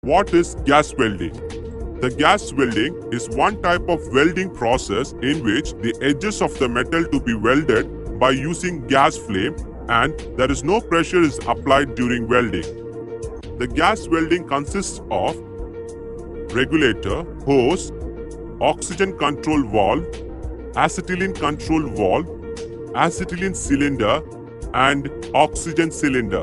What is gas welding? The gas welding is one type of welding process in which the edges of the metal to be welded by using gas flame and there is no pressure is applied during welding. The gas welding consists of regulator, hose, oxygen control valve, acetylene control valve, acetylene cylinder and oxygen cylinder.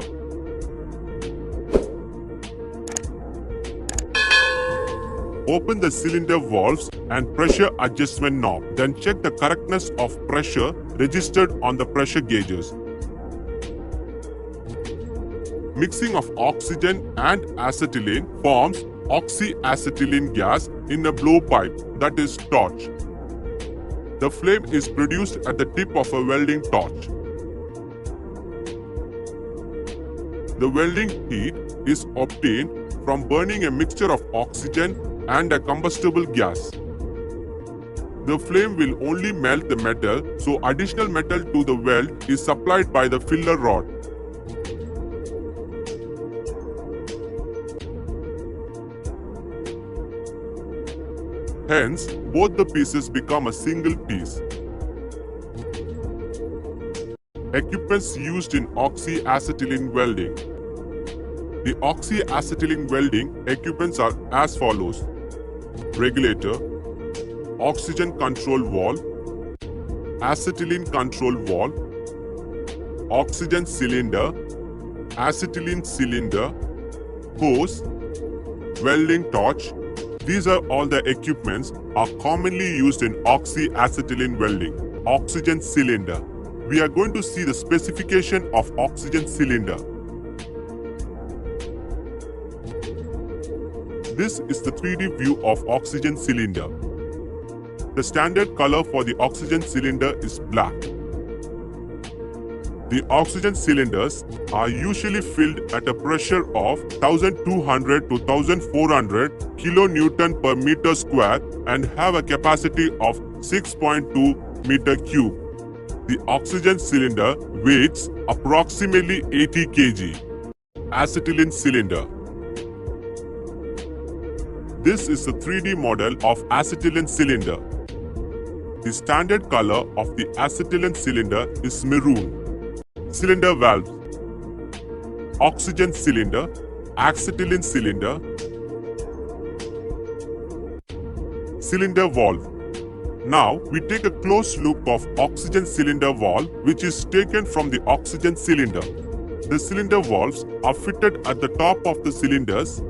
Open the cylinder valves and pressure adjustment knob. Then check the correctness of pressure registered on the pressure gauges. Mixing of oxygen and acetylene forms oxyacetylene gas in a blowpipe, that is torch. The flame is produced at the tip of a welding torch. The welding heat is obtained from burning a mixture of oxygen and a combustible gas. The flame will only melt the metal, so additional metal to the weld is supplied by the filler rod. Hence, both the pieces become a single piece. Equipments used in oxyacetylene welding. The oxyacetylene welding equipments are as follows: regulator, oxygen control valve, acetylene control valve, oxygen cylinder, acetylene cylinder, hose, welding torch. These are all the equipments are commonly used in oxyacetylene welding. Oxygen cylinder. We are going to see the specification of oxygen cylinder. This is the 3D view of oxygen cylinder. The standard color for the oxygen cylinder is black. The oxygen cylinders are usually filled at a pressure of 1200 to 1400 kilonewton per meter square and have a capacity of 6.2 meter cube. The oxygen cylinder weighs approximately 80 kg. Acetylene cylinder. This is the 3D model of acetylene cylinder. The standard color of the acetylene cylinder is maroon. Cylinder valves. Oxygen cylinder, acetylene cylinder, cylinder valve. Now we take a close look of oxygen cylinder valve, which is taken from the oxygen cylinder. The cylinder valves are fitted at the top of the cylinders.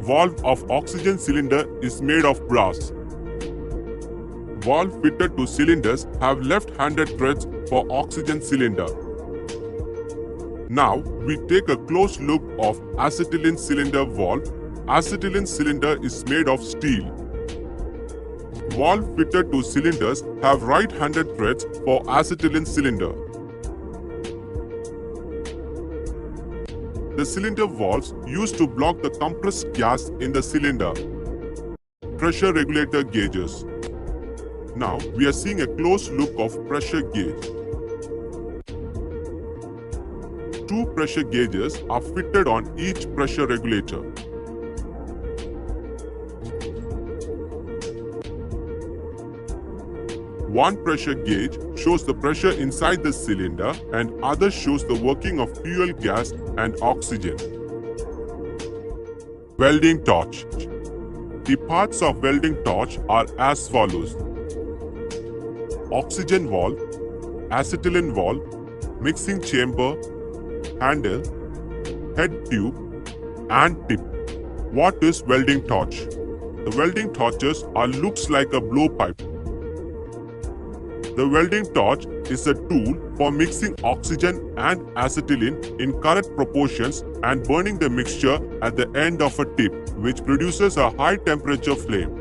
Valve of oxygen cylinder is made of brass. Valve fitted to cylinders have left-handed threads for oxygen cylinder. Now we take a close look of acetylene cylinder valve. Acetylene cylinder is made of steel. Valve fitted to cylinders have right-handed threads for acetylene cylinder. The cylinder valves used to block the compressed gas in the cylinder. Pressure regulator gauges. Now we are seeing a close look of pressure gauge. Two pressure gauges are fitted on each pressure regulator. One pressure gauge shows the pressure inside the cylinder and other shows the working of fuel gas and oxygen. Welding torch. The parts of welding torch are as follows: oxygen valve, acetylene valve, mixing chamber, handle, head tube and tip. What is welding torch? The welding torches looks like a blowpipe. The welding torch is a tool for mixing oxygen and acetylene in correct proportions and burning the mixture at the end of a tip, which produces a high temperature flame.